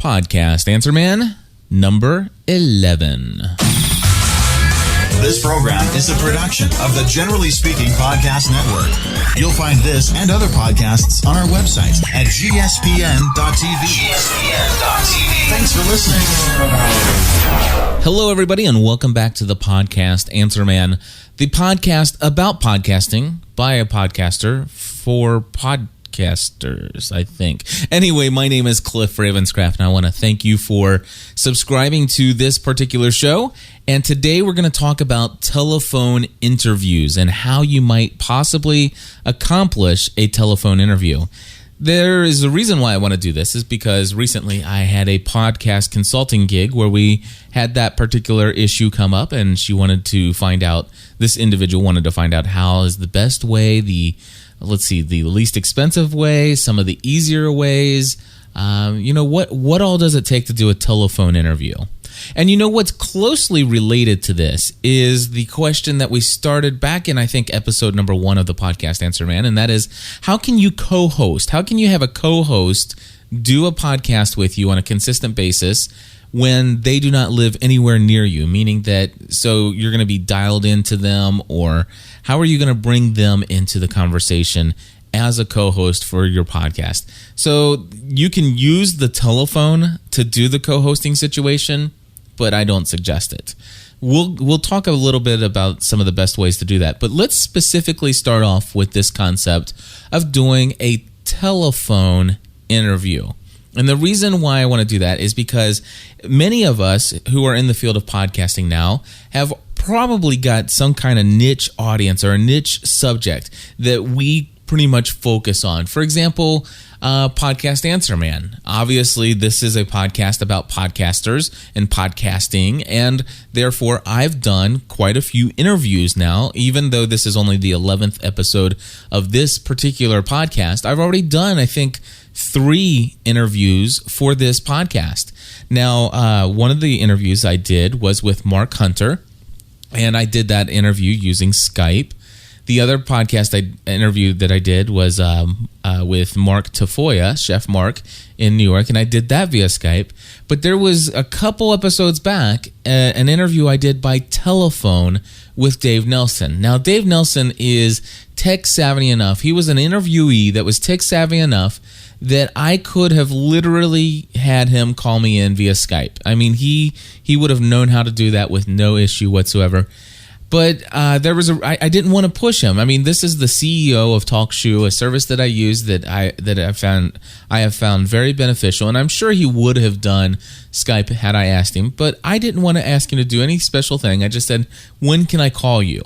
Podcast Answer Man, number 11. This program is a production of the Generally Speaking Podcast Network. You'll find this and other podcasts on our website at gspn.tv. Thanks for listening. Hello, everybody, and welcome back to the Podcast Answer Man, the podcast about podcasting by a podcaster for podcasters, I think. Anyway, my name is Cliff Ravenscraft, and I want to thank you for subscribing to this particular show. And today we're going to talk about telephone interviews and how you might possibly accomplish a telephone interview. There is a reason why I want to do this is because recently I had a podcast consulting gig where we had that particular issue come up, and this individual wanted to find out how is the best way, the least expensive way, some of the easier ways. What all does it take to do a telephone interview? And what's closely related to this is the question that we started back in, I think, episode number 1 of the Podcast Answer Man, and that is, how can you co-host? How can you have a co-host do a podcast with you on a consistent basis when they do not live anywhere near you? Meaning that, so you're going to be dialed into them, or how are you going to bring them into the conversation as a co-host for your podcast? So you can use the telephone to do the co-hosting situation, but I don't suggest it. We'll talk a little bit about some of the best ways to do that, but let's specifically start off with this concept of doing a telephone interview. And the reason why I want to do that is because many of us who are in the field of podcasting now have probably got some kind of niche audience or a niche subject that we pretty much focus on. For example, Podcast Answer Man. Obviously, this is a podcast about podcasters and podcasting, and therefore I've done quite a few interviews now. Even though this is only the 11th episode of this particular podcast, I've already done, I think, 3 interviews for this podcast. Now, one of the interviews I did was with Mark Hunter, and I did that interview using Skype. The other podcast interview that I did was with Mark Tafoya, Chef Mark, in New York, and I did that via Skype. But there was a couple episodes back, an interview I did by telephone with Dave Nelson. Now, Dave Nelson is tech-savvy enough. He was an interviewee that was tech-savvy enough that I could have literally had him call me in via Skype. I mean, he would have known how to do that with no issue whatsoever. But I didn't want to push him. I mean, this is the CEO of TalkShoe, a service that I use that I have found very beneficial, and I'm sure he would have done Skype had I asked him. But I didn't want to ask him to do any special thing. I just said, "When can I call you?"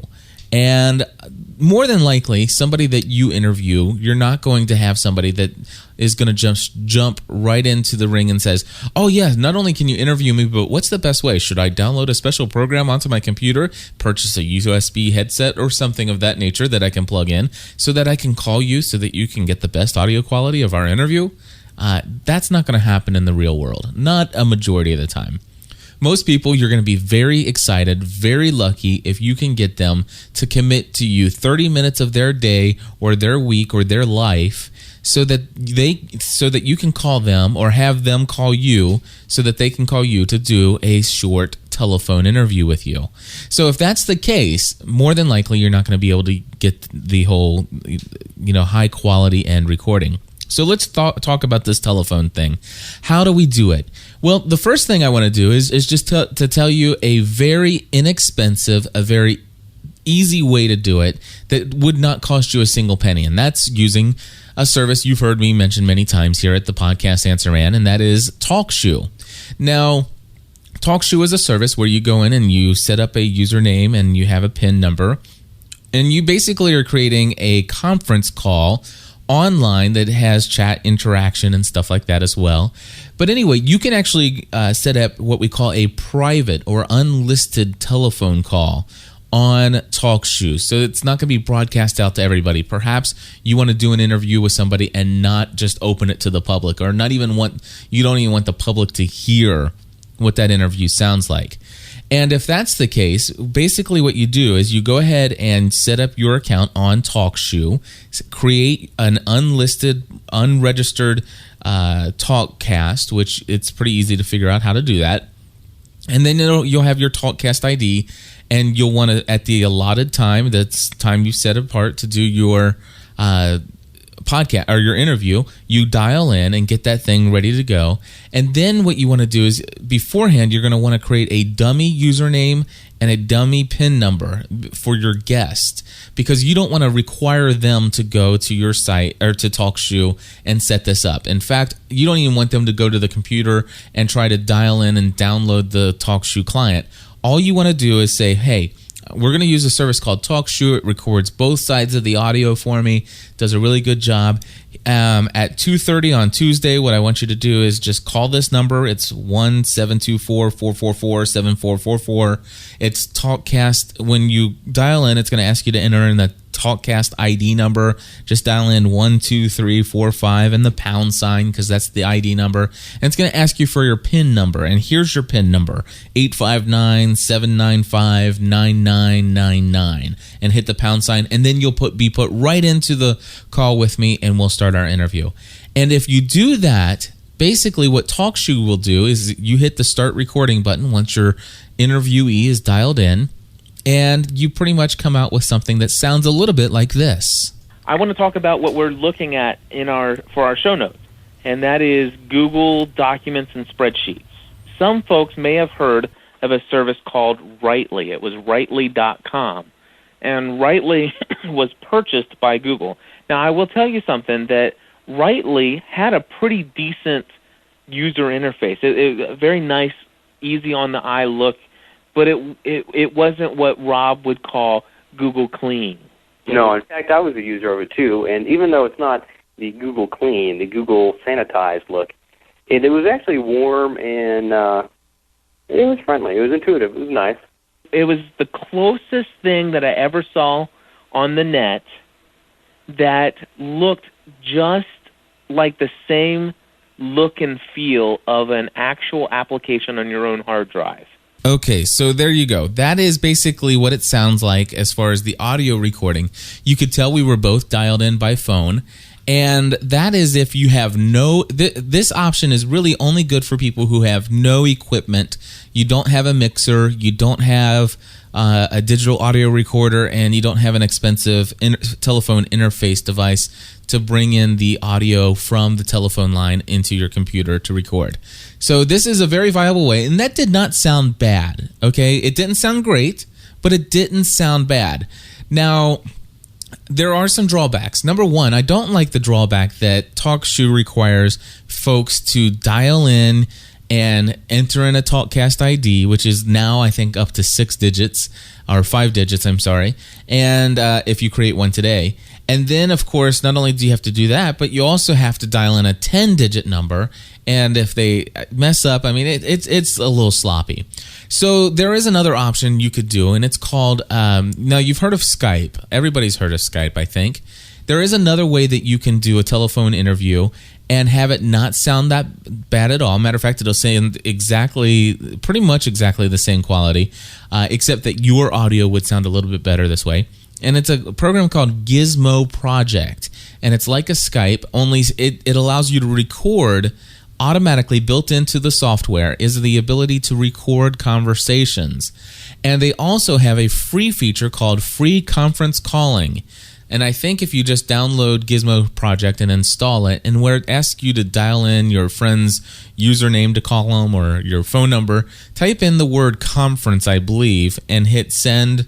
And more than likely, somebody that you interview, you're not going to have somebody that is going to jump right into the ring and says, "Oh yeah, not only can you interview me, but what's the best way? Should I download a special program onto my computer, purchase a USB headset or something of that nature that I can plug in so that I can call you so that you can get the best audio quality of our interview?" That's not going to happen in the real world, not a majority of the time. Most people, you're going to be very excited, very lucky if you can get them to commit to you 30 minutes of their day or their week or their life so that you can call them or have them call you so that they can call you to do a short telephone interview with you. So if that's the case, more than likely you're not going to be able to get the whole, high quality end recording. So let's talk about this telephone thing. How do we do it? Well, the first thing I want to do is just to tell you a very inexpensive, a very easy way to do it that would not cost you a single penny, and that's using a service you've heard me mention many times here at the Podcast Answer Man, and that is TalkShoe. Now, TalkShoe is a service where you go in and you set up a username and you have a PIN number, and you basically are creating a conference call online that has chat interaction and stuff like that as well. But anyway, you can actually set up what we call a private or unlisted telephone call on TalkShoe. So it's not going to be broadcast out to everybody. Perhaps you want to do an interview with somebody and not just open it to the public, or you don't even want the public to hear what that interview sounds like. And if that's the case, basically what you do is you go ahead and set up your account on TalkShoe, create an unlisted, unregistered TalkCast, which it's pretty easy to figure out how to do that. And then you'll have your TalkCast ID, and you'll want to, at the allotted time, that's time you set apart to do your podcast or your interview, you dial in and get that thing ready to go. And then what you want to do is beforehand, you're going to want to create a dummy username and a dummy PIN number for your guest, because you don't want to require them to go to your site or to TalkShoe and set this up. In fact, you don't even want them to go to the computer and try to dial in and download the TalkShoe client. All you want to do is say, hey, we're going to use a service called TalkShoe. It records both sides of the audio for me, does a really good job. At 2:30 on Tuesday, what I want you to do is just call this number. It's 1-724-444-7444. It's TalkCast. When you dial in, it's going to ask you to enter in the TalkCast ID number. Just dial in 12345 and the pound sign, because that's the ID number. And it's going to ask you for your PIN number. And here's your PIN number, 859-795-9999. And hit the pound sign. And then you'll be put right into the call with me, and we'll start our interview. And if you do that, basically what TalkShoe will do is you hit the start recording button once your interviewee is dialed in, and you pretty much come out with something that sounds a little bit like this. I want to talk about what we're looking at for our show notes, and that is Google Documents and Spreadsheets. Some folks may have heard of a service called Writely. It was Writely.com, and Writely was purchased by Google. Now, I will tell you something, that Writely had a pretty decent user interface. A very nice, easy on the eye look, but it wasn't what Rob would call Google clean. No, in fact, I was a user of it too, and even though it's not the Google clean, the Google sanitized look, it was actually warm and it was friendly. It was intuitive. It was nice. It was the closest thing that I ever saw on the net that looked just like the same look and feel of an actual application on your own hard drive. Okay, so there you go. That is basically what it sounds like as far as the audio recording. You could tell we were both dialed in by phone, and that is if you have this option is really only good for people who have no equipment. You don't have a mixer, you don't have a digital audio recorder, and you don't have an expensive telephone interface device to bring in the audio from the telephone line into your computer to record. So this is a very viable way, and that did not sound bad, okay? It didn't sound great, but it didn't sound bad. Now, there are some drawbacks. Number one, I don't like the drawback that TalkShoe requires folks to dial in and enter in a TalkCast ID, which is now, I think, up to 6 digits, or 5 digits, I'm sorry, and if you create one today. And then, of course, not only do you have to do that, but you also have to dial in a 10-digit number, and if they mess up, I mean, it's a little sloppy. So there is another option you could do, and it's called, now you've heard of Skype. Everybody's heard of Skype, I think. There is another way that you can do a telephone interview and have it not sound that bad at all. Matter of fact, it'll sound pretty much exactly the same quality, except that your audio would sound a little bit better this way. And it's a program called Gizmo Project, and it's like a Skype, only it allows you to record automatically. Built into the software is the ability to record conversations. And they also have a free feature called Free Conference Calling. And I think if you just download Gizmo Project and install it, and where it asks you to dial in your friend's username to call them or your phone number, type in the word conference, I believe, and hit send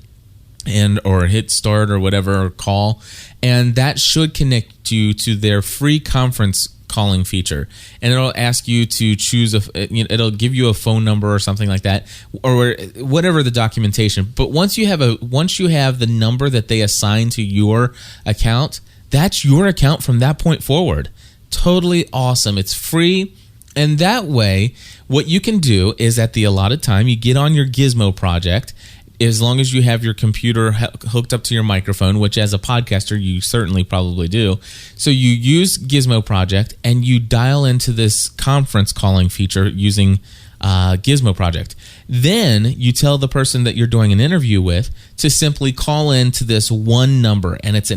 or hit start or whatever, or call, and that should connect you to their free conference calling feature, and it'll ask you to choose it'll give you a phone number or something like that, or whatever the documentation. But once you have the number that they assign to your account, that's your account from that point forward. Totally awesome. It's free, and that way, what you can do is at the allotted time, you get on your Gizmo Project. As long as you have your computer hooked up to your microphone, which as a podcaster you certainly probably do. So you use Gizmo Project and you dial into this conference calling feature using Gizmo Project. Then you tell the person that you're doing an interview with to simply call in to this one number, and it's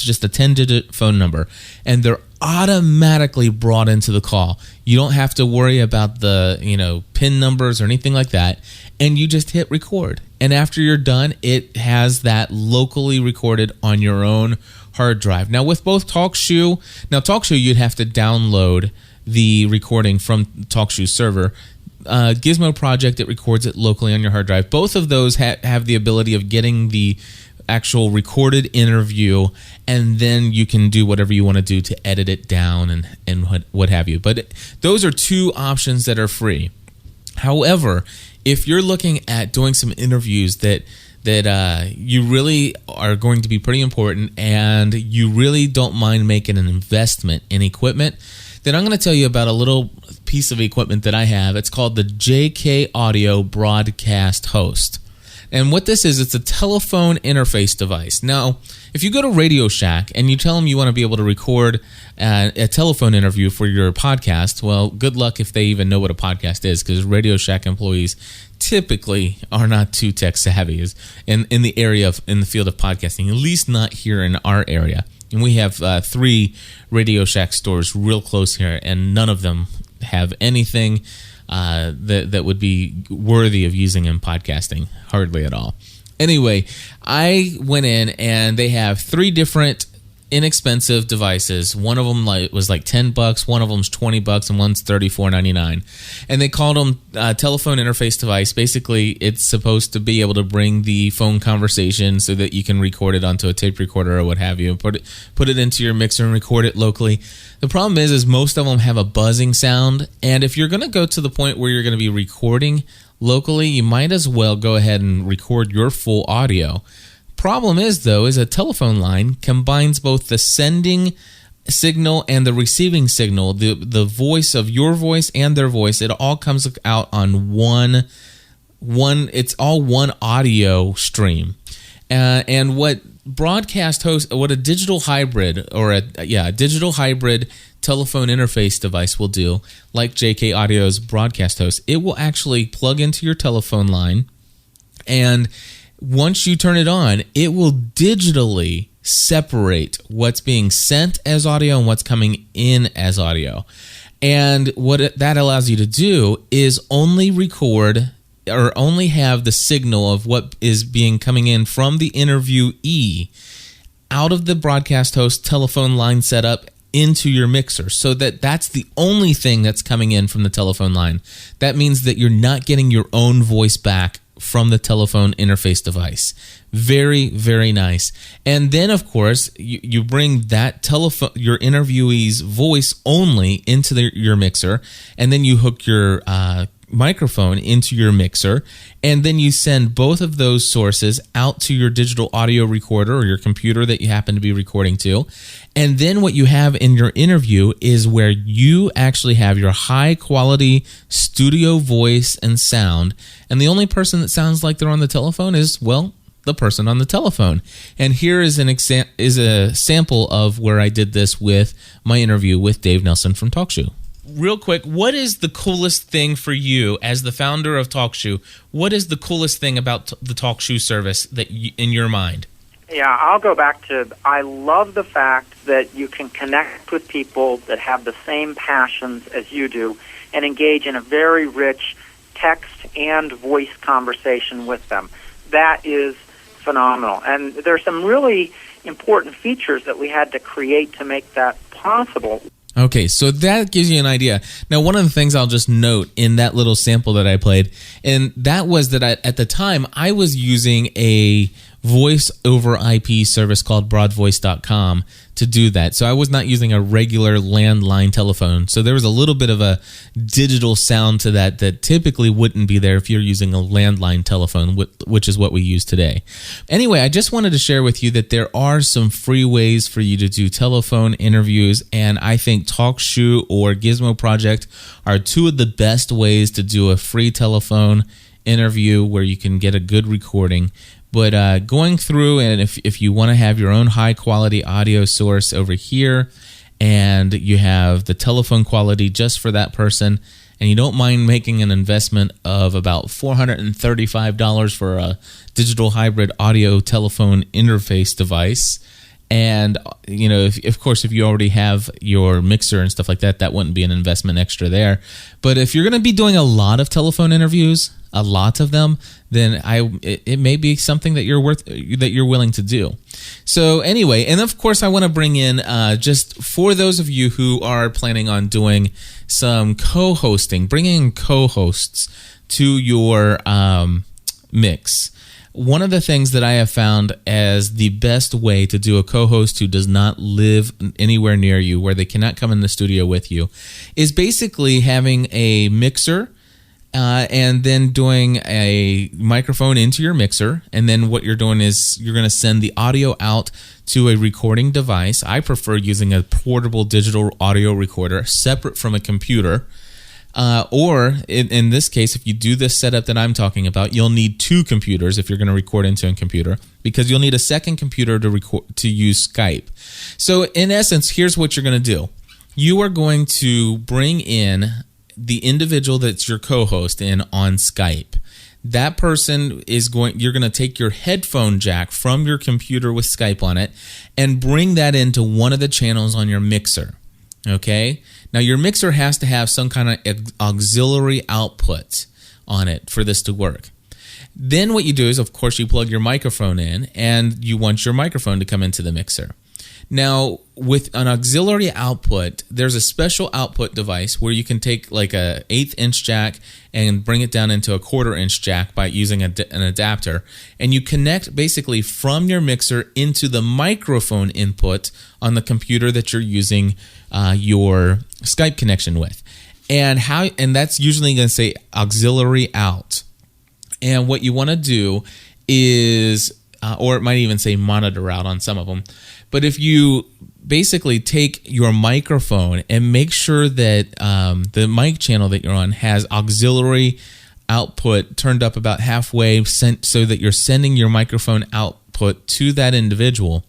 just a 10-digit phone number, and they're automatically brought into the call. You don't have to worry about the PIN numbers or anything like that, and you just hit record. And after you're done, it has that locally recorded on your own hard drive. Now with both TalkShoe, you'd have to download the recording from TalkShoe's server. Gizmo Project, it records it locally on your hard drive. Both of those have the ability of getting the actual recorded interview, and then you can do whatever you want to do to edit it down and what have you. But those are two options that are free. However, if you're looking at doing some interviews that you really are going to be pretty important, and you really don't mind making an investment in equipment, then I'm going to tell you about a little piece of equipment that I have. It's called the JK Audio Broadcast Host. And what this is, it's a telephone interface device. Now, if you go to Radio Shack and you tell them you want to be able to record a telephone interview for your podcast, well, good luck if they even know what a podcast is, because Radio Shack employees typically are not too tech savvy in the field of podcasting, at least not here in our area. And we have 3 Radio Shack stores real close here, and none of them have anything that would be worthy of using in podcasting, hardly at all. Anyway, I went in, and they have 3 different inexpensive devices. One of them was like $10, one of them's $20, and one's $34.99. And they called them telephone interface device. Basically, it's supposed to be able to bring the phone conversation so that you can record it onto a tape recorder or what have you. Put it into your mixer and record it locally. The problem is most of them have a buzzing sound, and if you're going to go to the point where you're going to be recording locally, you might as well go ahead and record your full audio. Problem is a telephone line combines both the sending signal and the receiving signal, the voice of your voice and their voice. It all comes out on one. It's all one audio stream, and what a digital hybrid digital hybrid telephone interface device will do, like JK Audio's Broadcast Host, it will actually plug into your telephone line, and once you turn it on, it will digitally separate what's being sent as audio and what's coming in as audio. And what that allows you to do is only record or only have the signal of what is coming in from the interviewee out of the Broadcast Host telephone line setup into your mixer, so that's the only thing that's coming in from the telephone line. That means that you're not getting your own voice back from the telephone interface device. Very, very nice. And then, of course, you bring that your interviewee's voice only into your mixer, and then you hook your microphone into your mixer, and then you send both of those sources out to your digital audio recorder or your computer that you happen to be recording to. And then what you have in your interview is where you actually have your high quality studio voice and sound, and the only person that sounds like they're on the telephone is, well, the person on the telephone. And here is a sample of where I did this with my interview with Dave Nelson from TalkShoe. Real quick, what is the coolest thing for you as the founder of TalkShoe? What is the coolest thing about the TalkShoe service that in your mind? Yeah, I'll go back to, I love the fact that you can connect with people that have the same passions as you do and engage in a very rich text and voice conversation with them. That is phenomenal. And there's some really important features that we had to create to make that possible. Okay, so that gives you an idea. Now, one of the things I'll just note in that little sample that I played, and that was that at the time I was using a voice over IP service called broadvoice.com to do that. So I was not using a regular landline telephone. So there was a little bit of a digital sound to that typically wouldn't be there if you're using a landline telephone, which is what we use today. Anyway, I just wanted to share with you that there are some free ways for you to do telephone interviews, and I think TalkShoe or Gizmo Project are 2 of the best ways to do a free telephone interview where you can get a good recording. But going through, and if you want to have your own high-quality audio source over here, and you have the telephone quality just for that person, and you don't mind making an investment of about $435 for a digital hybrid audio telephone interface device, and if you already have your mixer and stuff like that, that wouldn't be an investment extra there. But if you're going to be doing a lot of telephone interviews, a lot of them, then it may be something that you're willing to do. So anyway, and of course I want to bring in just for those of you who are planning on doing some co-hosting, bringing co-hosts to your mix. One of the things that I have found as the best way to do a co-host who does not live anywhere near you, where they cannot come in the studio with you, is basically having a mixer and then doing a microphone into your mixer. And then what you're doing is you're going to send the audio out to a recording device. I prefer using a portable digital audio recorder separate from a computer. Or in this case, if you do this setup that I'm talking about, you'll need two computers if you're going to record into a computer, because you'll need a second computer to use Skype. So in essence, here's what you're going to do. You are going to bring in the individual that's your co-host in on Skype. That person you're going to take your headphone jack from your computer with Skype on it and bring that into one of the channels on your mixer. Okay? Now, your mixer has to have some kind of auxiliary output on it for this to work. Then what you do is, of course, you plug your microphone in, and you want your microphone to come into the mixer. Now, with an auxiliary output, there's a special output device where you can take like a 1/8 inch jack and bring it down into a 1/4 inch jack by using an adapter. And you connect basically from your mixer into the microphone input on the computer that you're using your Skype connection with. And that's usually going to say auxiliary out. And what you want to do is, or it might even say monitor out on some of them. But if you basically take your microphone and make sure that the mic channel that you're on has auxiliary output turned up about halfway, so that you're sending your microphone output to that individual.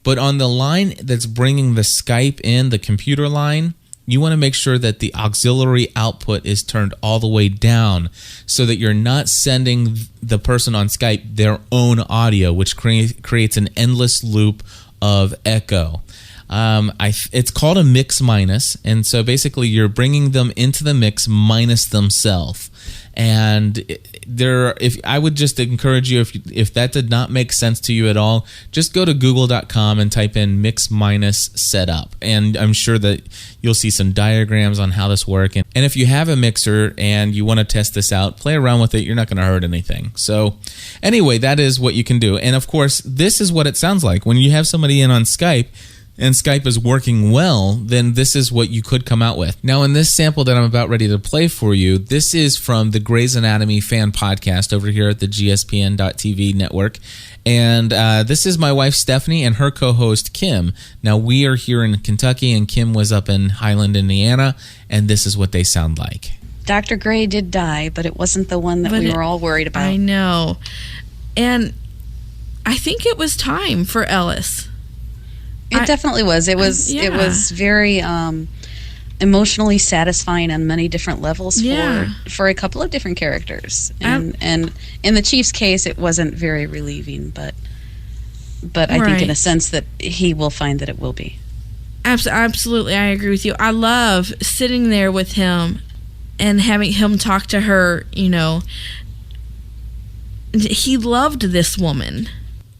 But on the line that's bringing the Skype in, the computer line, you want to make sure that the auxiliary output is turned all the way down, so that you're not sending the person on Skype their own audio, which creates an endless loop of echo. It's called a mix minus, and so basically you're bringing them into the mix minus themselves. And if I would just encourage you, if that did not make sense to you at all, just go to google.com and type in mix minus setup, and I'm sure that you'll see some diagrams on how this works. And if you have a mixer and you want to test this out, play around with it. You're not going to hurt anything. So anyway, that is what you can do. And of course, this is what it sounds like when you have somebody in on Skype and Skype is working well, then this is what you could come out with. Now, in this sample that I'm about ready to play for you, this is from the Grey's Anatomy fan podcast over here at the GSPN.TV network. And this is my wife, Stephanie, and her co-host, Kim. Now, we are here in Kentucky, and Kim was up in Highland, Indiana, and this is what they sound like. Dr. Grey did die, but it wasn't the one that we were all worried about. I know. And I think it was time for Ellis. It definitely was. It was. Yeah. It was very emotionally satisfying on many different levels for a couple of different characters. And in the Chief's case, it wasn't very relieving, but I think in a sense that he will find that it will be. Absolutely, I agree with you. I love sitting there with him and having him talk to her. You know, he loved this woman.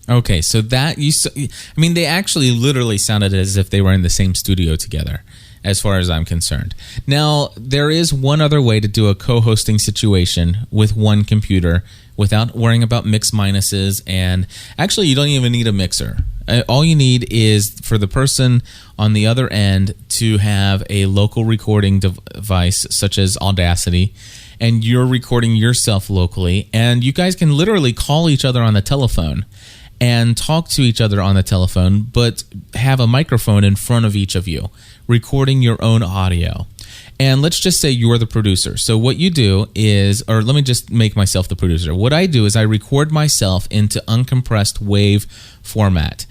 Okay, so they actually literally sounded as if they were in the same studio together, as far as I'm concerned. Now, there is one other way to do a co-hosting situation with one computer without worrying about mix minuses, and actually you don't even need a mixer. All you need is for the person on the other end to have a local recording device such as Audacity, and you're recording yourself locally, and you guys can literally call each other on the telephone and talk to each other on the telephone, but have a microphone in front of each of you, recording your own audio. And let's just say you're the producer. So what you do is, or let me just make myself the producer. What I do is I record myself into uncompressed wave format,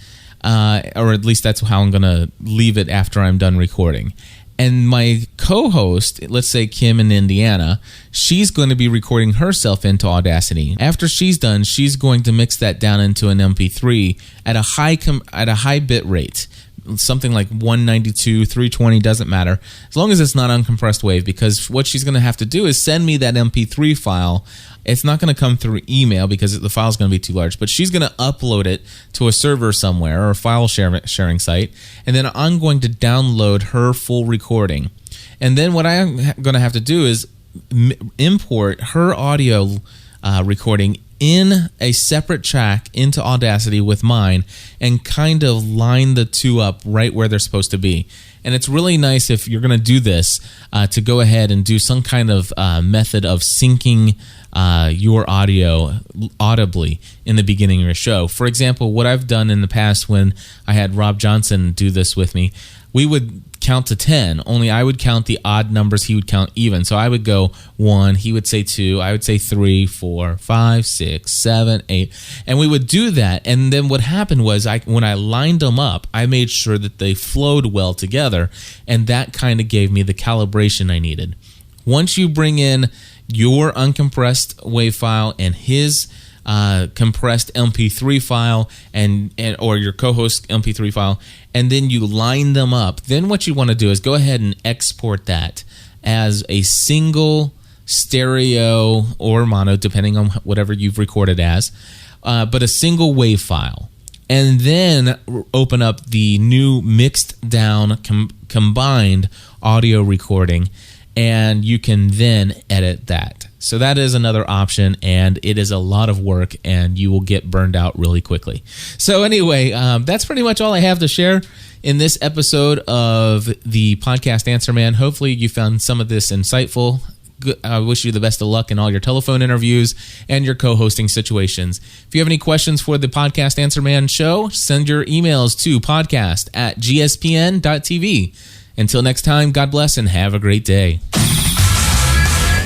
or at least that's how I'm going to leave it after I'm done recording. And my co-host, let's say Kim in Indiana, she's going to be recording herself into Audacity. After she's done, she's going to mix that down into an MP3 at a high bit rate. Something like 192, 320, doesn't matter, as long as it's not uncompressed wave, because what she's going to have to do is send me that MP3 file. It's not going to come through email because the file is going to be too large, but she's going to upload it to a server somewhere or a file sharing site, and then I'm going to download her full recording. And then what I'm going to have to do is import her audio recording in a separate track into Audacity with mine and kind of line the two up right where they're supposed to be. And it's really nice if you're going to do this to go ahead and do some kind of method of syncing your audio audibly in the beginning of your show. For example, what I've done in the past when I had Rob Johnson do this with me, we would count to 10, only I would count the odd numbers, he would count even. So I would go 1, he would say 2, I would say 3, 4, 5, 6, 7, 8, and we would do that. And then what happened was when I lined them up, I made sure that they flowed well together, and that kind of gave me the calibration I needed. Once you bring in your uncompressed WAV file and his compressed MP3 file and or your co-host MP3 file, and then you line them up, then what you want to do is go ahead and export that as a single stereo or mono, depending on whatever you've recorded as, but a single WAV file. And then open up the new mixed down combined audio recording, and you can then edit that. So that is another option, and it is a lot of work, and you will get burned out really quickly. So anyway, that's pretty much all I have to share in this episode of the Podcast Answer Man. Hopefully you found some of this insightful. I wish you the best of luck in all your telephone interviews and your co-hosting situations. If you have any questions for the Podcast Answer Man show, send your emails to podcast@gspn.tv. Until next time, God bless and have a great day.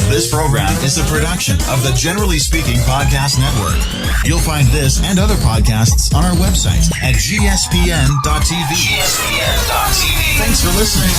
This program is a production of the Generally Speaking Podcast Network. You'll find this and other podcasts on our website at gspn.tv. Thanks for listening.